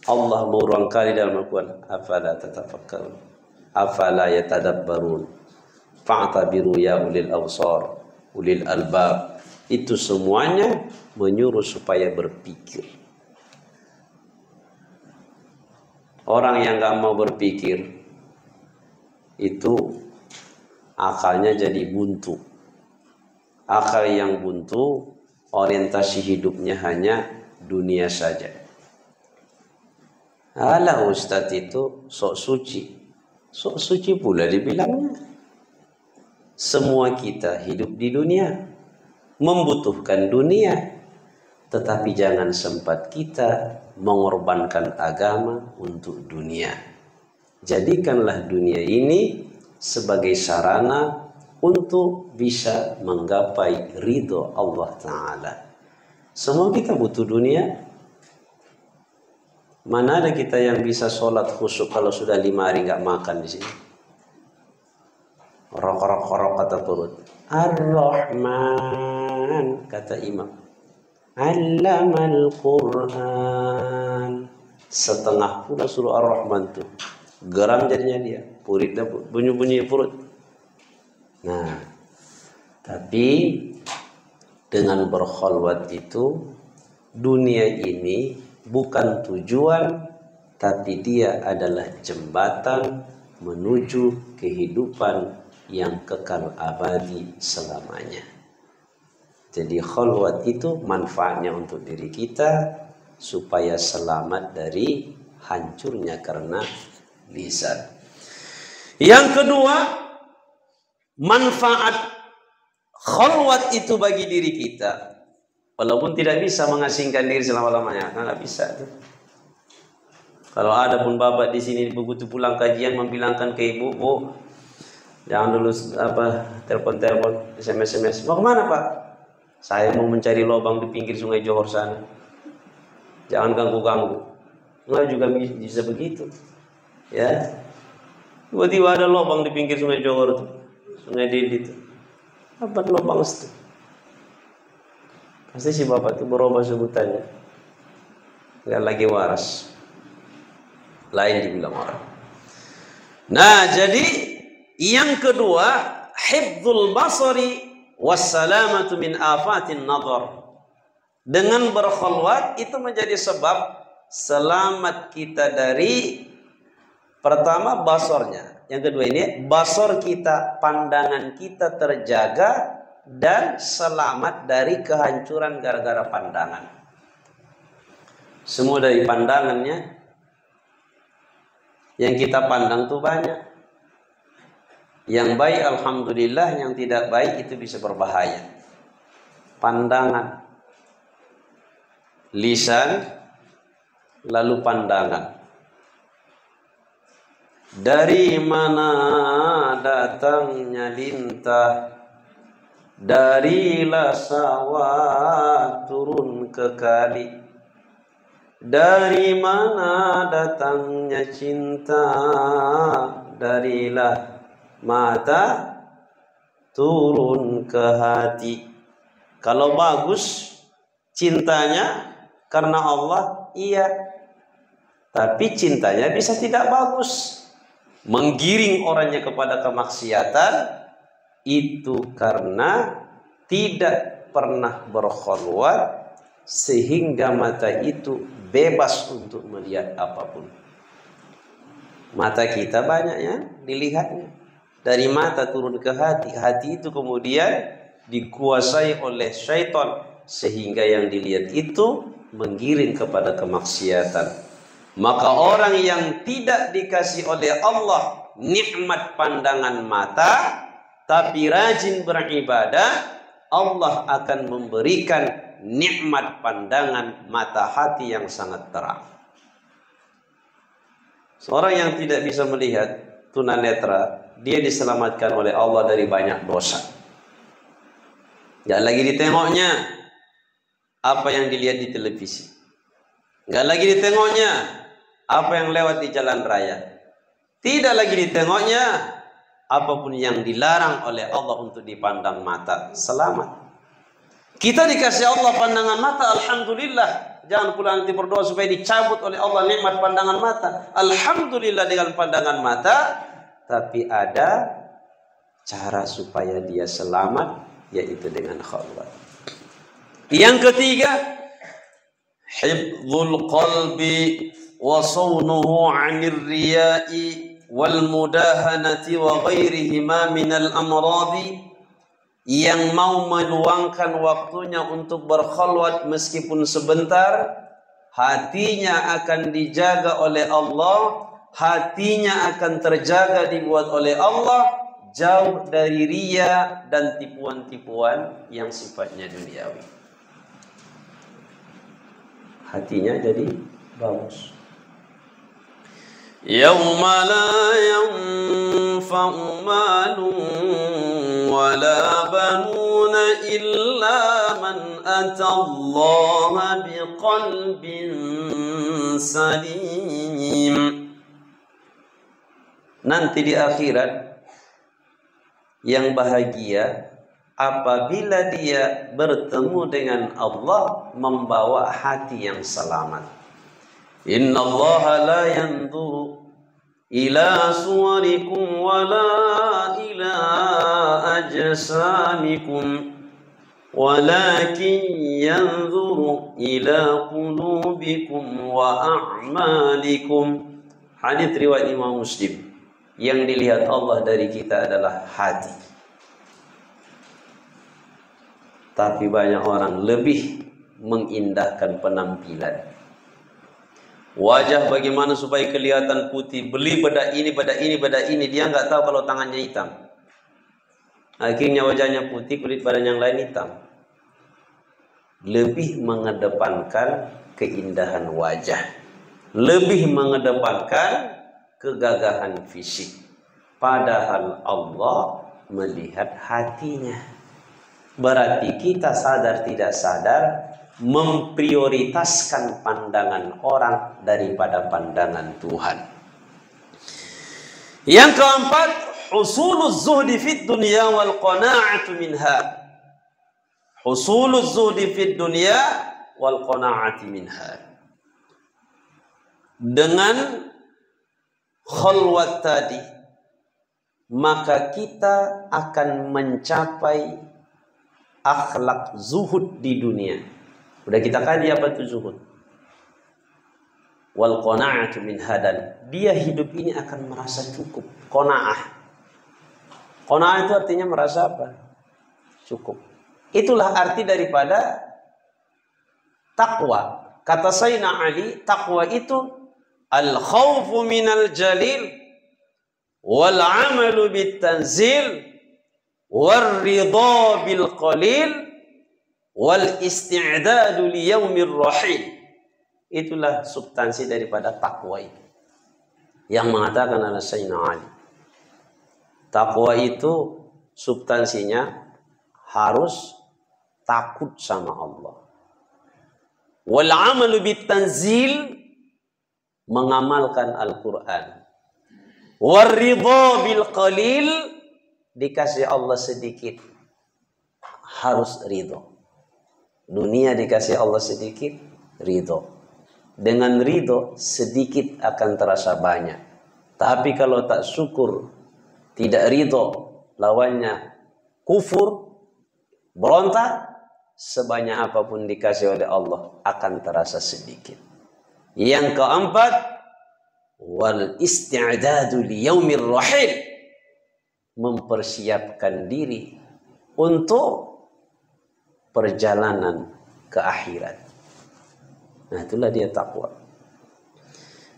Allah berulang kali dalam Al-Quran, afala tatafakkarun, afala yatadabbarun, fa'tabiru ya ulil awsar, ulil albab. Itu semuanya menyuruh supaya berpikir. Orang yang gak mau berpikir itu akalnya jadi buntu. Akal yang buntu, orientasi hidupnya hanya dunia saja. Alah ustadz itu sok suci. Sok suci pula dibilangnya. Semua kita hidup di dunia, membutuhkan dunia, tetapi jangan sempat kita mengorbankan agama untuk dunia. Jadikanlah dunia ini sebagai sarana untuk bisa menggapai ridho Allah Ta'ala. Semua kita butuh dunia. Mana ada kita yang bisa sholat khusyuk kalau sudah 5 hari nggak makan di sini? Rok-rok kata perut. Ar-Rahman kata imam. Allamal Quran. Setengah pula surah Ar-Rahman tuh. Geram jadinya dia. Purit dah, bunyi-bunyi perut. Nah, tapi dengan berkhulwat itu, dunia ini bukan tujuan, tapi dia adalah jembatan menuju kehidupan yang kekal abadi selamanya. Jadi khulwat itu manfaatnya untuk diri kita supaya selamat dari hancurnya karena lisan. Yang kedua, manfaat khulwat itu bagi diri kita. Walaupun tidak bisa mengasingkan diri selama-lamanya, nggak bisa tuh. Kalau ada pun bapak di sini begitu pulang kajian membilangkan ke ibu, bu, jangan dulu telepon, SMS. Mau kemana pak? Saya mau mencari lubang di pinggir Sungai Johor sana. Jangan ganggu. Nggak juga bisa begitu, ya. Tiba-tiba ada lubang di pinggir Sungai Johor tuh, Sungai Didi itu. Apa lubang itu? Pasti si bapak itu berubah sebutannya. Nggak lagi waras. Lain dibilang orang. Nah, jadi yang kedua, hifdzul basari wassalamatu min afatin nadhar. Dengan berkhulwat itu menjadi sebab selamat kita dari pertama basornya. Yang kedua ini basor kita, pandangan kita terjaga dan selamat dari kehancuran gara-gara pandangan. Semua dari pandangannya. Yang kita pandang tuh banyak. Yang baik alhamdulillah, yang tidak baik itu bisa berbahaya. Pandangan, lisan, lalu pandangan. Dari mana datangnya lintah, darilah sawah turun ke kali. Dari mana datangnya cinta, darilah mata turun ke hati. Kalau bagus cintanya karena Allah, iya. Tapi cintanya bisa tidak bagus, menggiring orangnya kepada kemaksiatan, itu karena tidak pernah berkhulwat sehingga mata itu bebas untuk melihat apapun. Mata kita banyak ya dilihatnya. Dari mata turun ke hati, hati itu kemudian dikuasai oleh syaitan sehingga yang dilihat itu menggiring kepada kemaksiatan. Maka orang yang tidak dikasih oleh Allah nikmat pandangan mata tapi rajin beribadah, Allah akan memberikan nikmat pandangan mata hati yang sangat terang. Seorang yang tidak bisa melihat, tunanetra, dia diselamatkan oleh Allah dari banyak dosa. Gak lagi ditengoknya apa yang dilihat di televisi. Gak lagi ditengoknya apa yang lewat di jalan raya. Tidak lagi ditengoknya apapun yang dilarang oleh Allah untuk dipandang mata. Selamat. Kita dikasih Allah pandangan mata, alhamdulillah. Jangan pula nanti berdoa supaya dicabut oleh Allah nikmat pandangan mata. Alhamdulillah dengan pandangan mata, tapi ada cara supaya dia selamat, yaitu dengan khulwat. Yang ketiga, hifdzul qalbi wa sawnuhu 'anir riya'i wal mudahanati wa ghairihima minal amradi. Yang mau meluangkan waktunya untuk berkhulwat meskipun sebentar, hatinya akan dijaga oleh Allah, hatinya akan terjaga dibuat oleh Allah, jauh dari riya dan tipuan-tipuan yang sifatnya duniawi. Hatinya jadi bagus. Yauma la yanfa'u malun wala banuna illa man atallaha biqalbin salim. Nanti di akhirat yang bahagia apabila dia bertemu dengan Allah membawa hati yang selamat. Inna Allah la yanzuru ila suwarikum wala ila ajsamikum walakin yanzuru ila qulubikum wa a'malikum. Hadits riwayat Imam Muslim. Yang dilihat Allah dari kita adalah hati. Tapi banyak orang lebih mengindahkan penampilan. Wajah bagaimana supaya kelihatan putih. Beli bedak ini, bedak ini, bedak ini. Dia nggak tahu kalau tangannya hitam. Akhirnya wajahnya putih, kulit badan yang lain hitam. Lebih mengedepankan keindahan wajah. Lebih mengedepankan kegagahan fisik. Padahal Allah melihat hatinya. Berarti kita sadar tidak sadar memprioritaskan pandangan orang daripada pandangan Tuhan. Yang keempat, husuluz zuhdi fid dunya wal qana'atu minha. Husuluz zuhdi fid dunya wal qana'ati minha. Dengan khulwat tadi, maka kita akan mencapai akhlak zuhud di dunia. Udah kita kaji apa itu zuhud. Wal qana'atu min hadan. Dia hidup ini akan merasa cukup. Qana'ah. Qana'ah itu artinya merasa apa? Cukup. Itulah arti daripada takwa. Kata Sayyidina Ali, takwa itu al-khawfu minal jalil wal amalu bit tanzil wal ridha bil qalil wal isti'dadu li yaumir rahil. Itulah substansi daripada takwa itu. Yang mengatakan adalah Sayyidina Ali. Takwa itu substansinya harus takut sama Allah. Wal amalu bit tanzil, mengamalkan Al-Quran. War ridha bil qalil, dikasih Allah sedikit harus ridho. Dunia dikasih Allah sedikit, ridho. Dengan ridho sedikit akan terasa banyak. Tapi kalau tak syukur, tidak ridho, lawannya kufur, berontak, sebanyak apapun dikasih oleh Allah akan terasa sedikit. Yang keempat, wal isti'dadu li yaumir rahil, mempersiapkan diri untuk perjalanan ke akhirat. Nah, itulah dia takwa.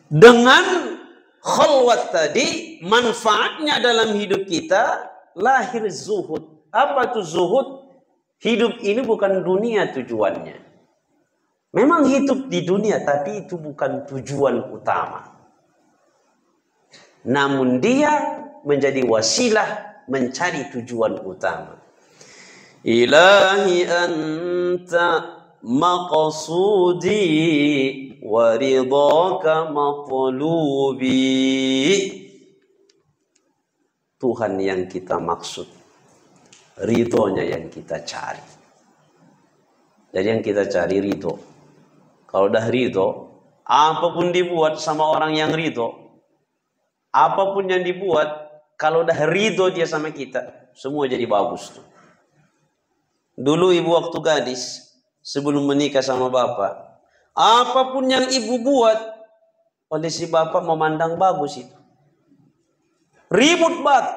Dengan khalwat tadi, manfaatnya dalam hidup kita lahir zuhud. Apa itu zuhud? Hidup ini bukan dunia tujuannya. Memang hidup di dunia, tapi itu bukan tujuan utama. Namun dia menjadi wasilah mencari tujuan utama. Ilahi anta maqsudi wa ridhaka matlubi. Tuhan yang kita maksud, ridhonya yang kita cari. Jadi yang kita cari ridho. Kalau udah ridho, apapun dibuat sama orang yang ridho, apapun yang dibuat, kalau udah ridho dia sama kita, semua jadi bagus tuh. Dulu ibu waktu gadis, sebelum menikah sama bapak, apapun yang ibu buat, oleh si bapak memandang bagus itu. Ribut banget.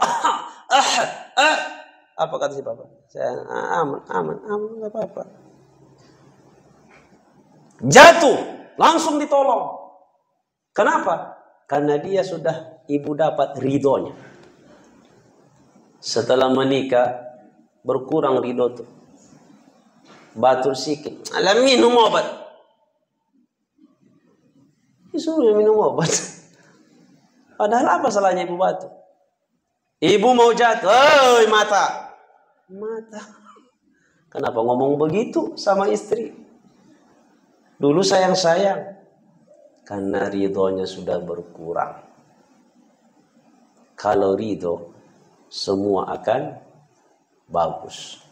Apa kata si bapak? Saya aman, nggak apa-apa. Jatuh, langsung ditolong. Kenapa? Karena dia sudah ibu dapat ridhonya. Setelah menikah, berkurang ridho tuh. Batur sikit, alam minum obat. Disuruh minum obat. Padahal apa salahnya ibu batuk? Ibu mau jatuh, hei mata. Kenapa ngomong begitu sama istri? Dulu sayang-sayang. Karena ridhonya sudah berkurang. Kalau ridho, semua akan bagus.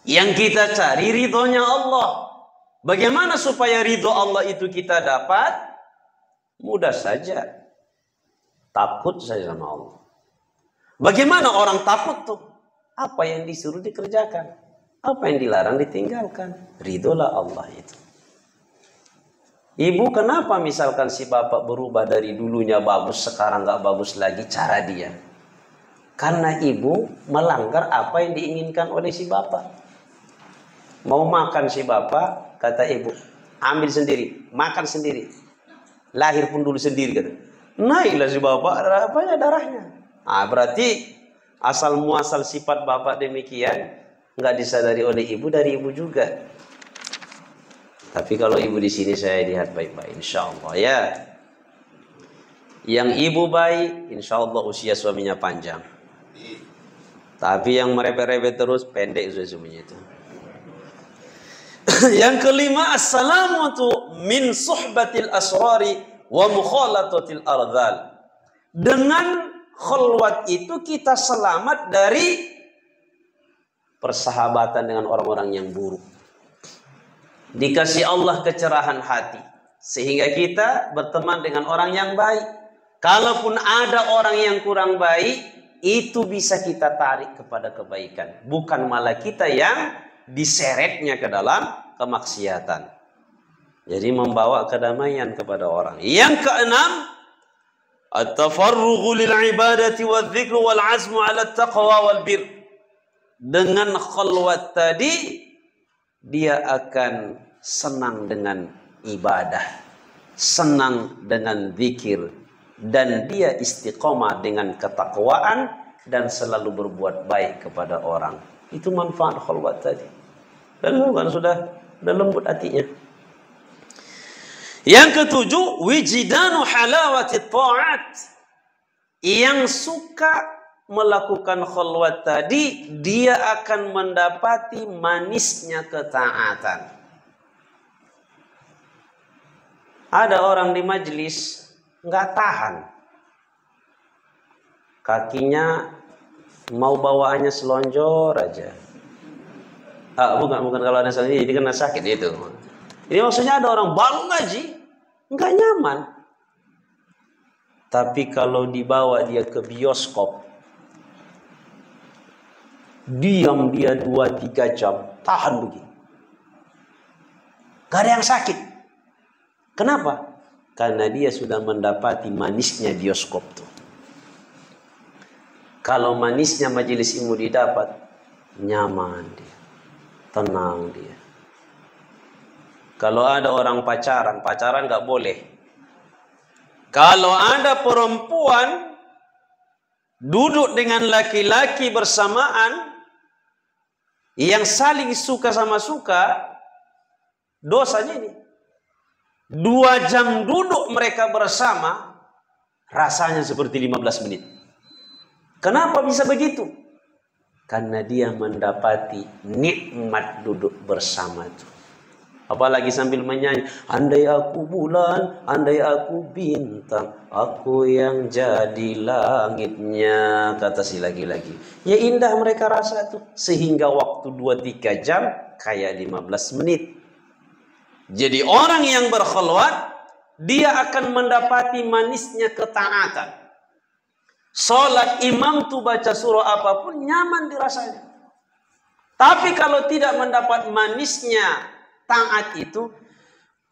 Yang kita cari ridhonya Allah. Bagaimana supaya ridho Allah itu kita dapat? Mudah saja. Takut saja sama Allah. Bagaimana orang takut tuh? Apa yang disuruh dikerjakan. Apa yang dilarang ditinggalkan. Ridholah Allah itu. Ibu kenapa misalkan si bapak berubah dari dulunya bagus, sekarang gak bagus lagi cara dia? Karena ibu melanggar apa yang diinginkan oleh si bapak. Mau makan si bapak, kata ibu, ambil sendiri, makan sendiri. Lahir pun dulu sendiri, kata. Naiklah si bapak, darahnya. Nah, berarti asal muasal sifat bapak demikian, nggak disadari oleh ibu, dari ibu juga. Tapi kalau ibu di sini saya lihat baik-baik, insya Allah ya. Yang ibu baik, insya Allah usia suaminya panjang. Tapi yang merepet-repet terus, pendek suaminya itu. Yang kelima, assalamatu min suhbatil asrari wa mukhalatatil ardhal. Dengan khulwat itu kita selamat dari persahabatan dengan orang-orang yang buruk. Dikasih Allah kecerahan hati sehingga kita berteman dengan orang yang baik. Kalaupun ada orang yang kurang baik, itu bisa kita tarik kepada kebaikan. Bukan malah kita yang diseretnya ke dalam kemaksiatan. Jadi membawa kedamaian kepada orang. Yang keenam, at-tafarrughu lil ibadati wadh-dhikru wal 'azmu 'ala at-taqwa wal bir. Dengan khalwat tadi dia akan senang dengan ibadah, senang dengan zikir, dan dia istiqomah dengan ketakwaan dan selalu berbuat baik kepada orang. Itu manfaat khalwat tadi. Lalu kan sudah lembut hatinya. Yang ketujuh, wijidanu halawati ta'at. Yang suka melakukan khalwat tadi, dia akan mendapati manisnya ketaatan. Ada orang di majelis nggak tahan, kakinya mau bawaannya selonjor aja. Bukan kalau ada selonjor, jadi kena sakit itu. Ini maksudnya ada orang baru ngaji nggak nyaman. Tapi kalau dibawa dia ke bioskop, diam dia 2-3 jam, tahan begini. Gak ada yang sakit. Kenapa? Karena dia sudah mendapati manisnya bioskop tuh. Kalau manisnya majelis ilmu didapat, nyaman dia, tenang dia. Kalau ada orang pacaran nggak boleh. Kalau ada perempuan duduk dengan laki-laki bersamaan yang saling suka sama suka, dosanya ini. 2 jam duduk mereka bersama, rasanya seperti 15 menit. Kenapa bisa begitu? Karena dia mendapati nikmat duduk bersama itu. Apalagi sambil menyanyi, andai aku bulan, andai aku bintang, aku yang jadi langitnya, kata si laki-laki. Ya indah mereka rasa itu. Sehingga waktu 2-3 jam kayak 15 menit. Jadi orang yang berkhalwat, dia akan mendapati manisnya ketaatan. Salat imam tuh baca surah apapun nyaman dirasanya. Tapi kalau tidak mendapat manisnya taat itu,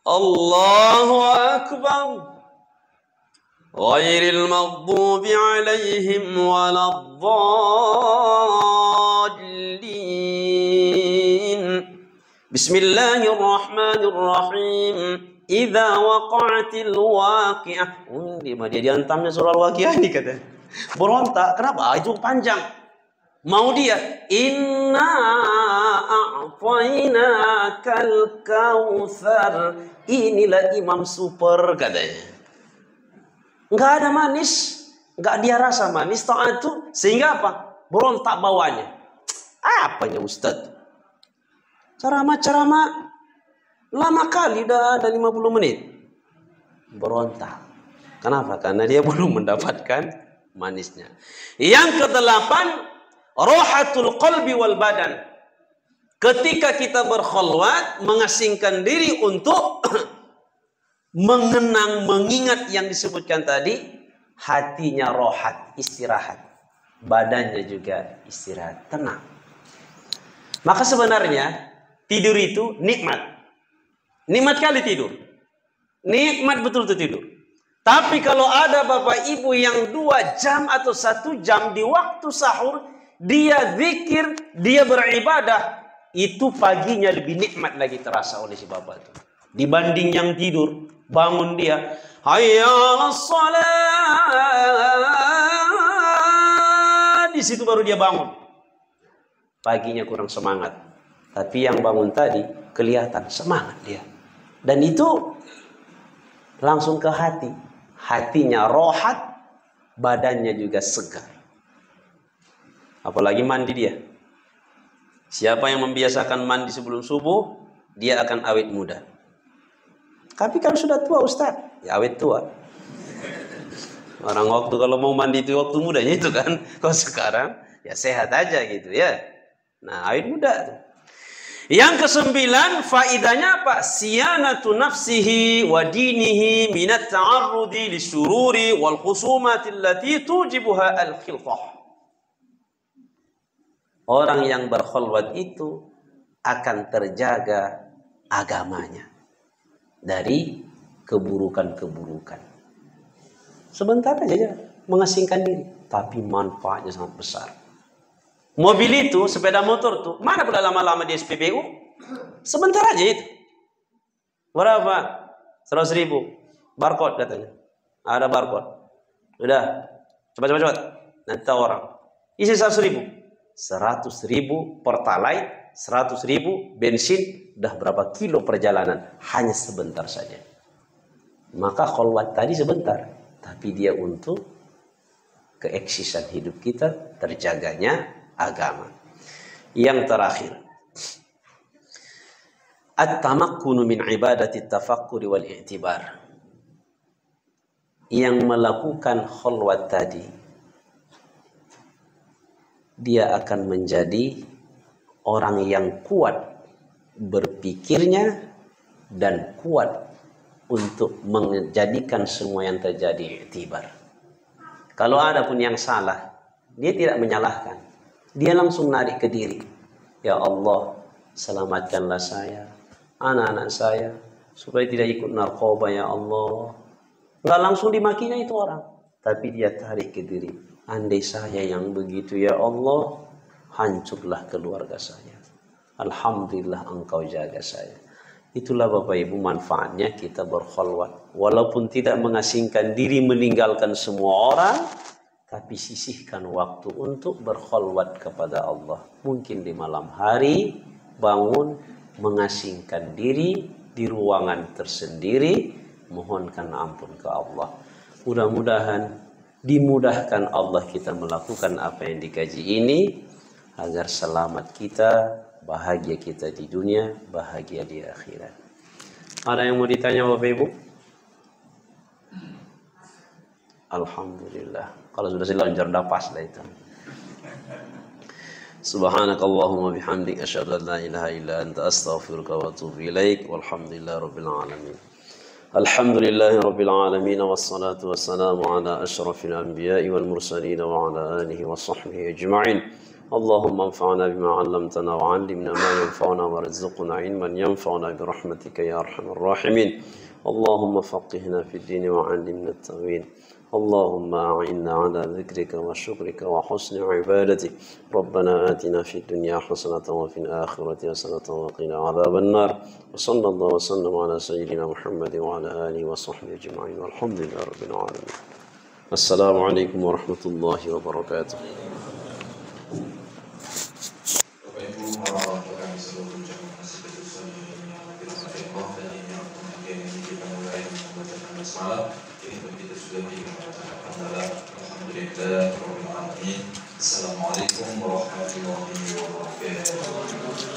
Allahu Akbar, ghairil maghdubi alaihim waladdallin. Bismillahirrahmanirrahim. Idza waqa'atil waqi'ah. Dia diantamnya surah Al-Waqi'ah ini katanya. Berontak. Kenapa? Itu panjang. Mau dia, inna a'tainakal kautsar. Inilah imam super katanya. Enggak ada manis, enggak dia rasa manis taat itu, sehingga apa? Berontak bawahnya. Apanya Ustaz? Ceramah lama kali dah ada 50 menit. Berontak. Kenapa? Karena dia belum mendapatkan manisnya. Yang kedelapan, rohatul qalbi wal badan. Ketika kita berkhalwat, mengasingkan diri untuk mengenang, mengingat yang disebutkan tadi, hatinya rohat, istirahat. Badannya juga istirahat, tenang. Maka sebenarnya tidur itu nikmat. Nikmat kali tidur. Nikmat betul tuh tidur. Tapi kalau ada bapak ibu yang 2 jam atau 1 jam di waktu sahur, dia zikir, dia beribadah, itu paginya lebih nikmat lagi terasa oleh si bapak itu. Dibanding yang tidur, bangun dia, hayya 'alas shalah. Di situ baru dia bangun. Paginya kurang semangat. Tapi yang bangun tadi kelihatan semangat dia. Dan itu langsung ke hati. Hatinya rohat, badannya juga segar. Apalagi mandi dia. Siapa yang membiasakan mandi sebelum subuh, dia akan awet muda. Tapi kalau sudah tua Ustaz, ya awet tua. Orang waktu kalau mau mandi itu waktu mudanya itu kan. Kalau sekarang ya sehat aja gitu ya. Nah awet muda tuh. Yang ke-9, faidahnya apa? Siyanatu nafsihi wa dinihi minat ta'arrudi lisyururi wal khusumati allati tujibuha al-khilqah. orang yang berkhulwat itu akan terjaga agamanya dari keburukan-keburukan. Sebentar aja mengasingkan diri, tapi manfaatnya sangat besar. Mobil itu, sepeda motor tuh, mana boleh lama-lama di SPBU? Sebentar aja itu. Berapa? 100.000. Barcode katanya. Ada barcode. Udah, cepat. Nanti tahu orang. Isi 100.000. 100.000 pertalite, 100.000 bensin, udah berapa kilo perjalanan? Hanya sebentar saja. Maka khulwat tadi sebentar, tapi dia untuk keeksisan hidup kita, terjaganya agama. Yang terakhir, at-tamakkunu min ibadati tafakkuri wal i'tibar. Yang melakukan khulwat tadi, dia akan menjadi orang yang kuat berpikirnya dan kuat untuk menjadikan semua yang terjadi i'tibar. Kalau ada pun yang salah, dia tidak menyalahkan. Dia langsung narik ke diri. Ya Allah, selamatkanlah saya, anak-anak saya, supaya tidak ikut narkoba ya Allah. Nggak langsung dimakinya itu orang, tapi dia tarik ke diri. Andai saya yang begitu ya Allah, hancurlah keluarga saya. Alhamdulillah engkau jaga saya. Itulah Bapak Ibu manfaatnya kita berkhulwat. Walaupun tidak mengasingkan diri meninggalkan semua orang, tapi sisihkan waktu untuk berkhulwat kepada Allah. Mungkin di malam hari bangun mengasingkan diri di ruangan tersendiri, mohonkan ampun ke Allah. Mudah-mudahan dimudahkan Allah kita melakukan apa yang dikaji ini, agar selamat kita, bahagia kita di dunia, bahagia di akhirat. Ada yang mau ditanya Bapak Ibu? Alhamdulillah. Kalau sudah selancar dah pas lah itu. Subhanakallahumma bihamdik asyhadu an la ilaha illa anta astaghfiruka wa atubu ilaik. Walhamdulillahi rabbil alamin. Alhamdulillahi rabbil alamin wassalatu wassalamu ala asyrafil anbiya'i wal mursalin wa ala alihi wa sahbihi ajma'in. اللهم انفعنا بما علمتنا وعلمنا ما ينفعنا وارزقنا علما ينفعنا برحمتك يا ارحم الراحمين. اللهم فقهنا في الدين وعلمنا التأويل. اللهم أعنا على ذكرك وشكرك وحسن عبادتك. ربنا آتنا في الدنيا حسنة وفي الآخرة حسنة وقنا عذاب النار. وصلى الله وسلم على سيدنا محمد وعلى آله وصحبه أجمعين والحمد لله رب العالمين. السلام عليكم ورحمة الله وبركاته. Assalamualaikum warahmatullahi wabarakatuh.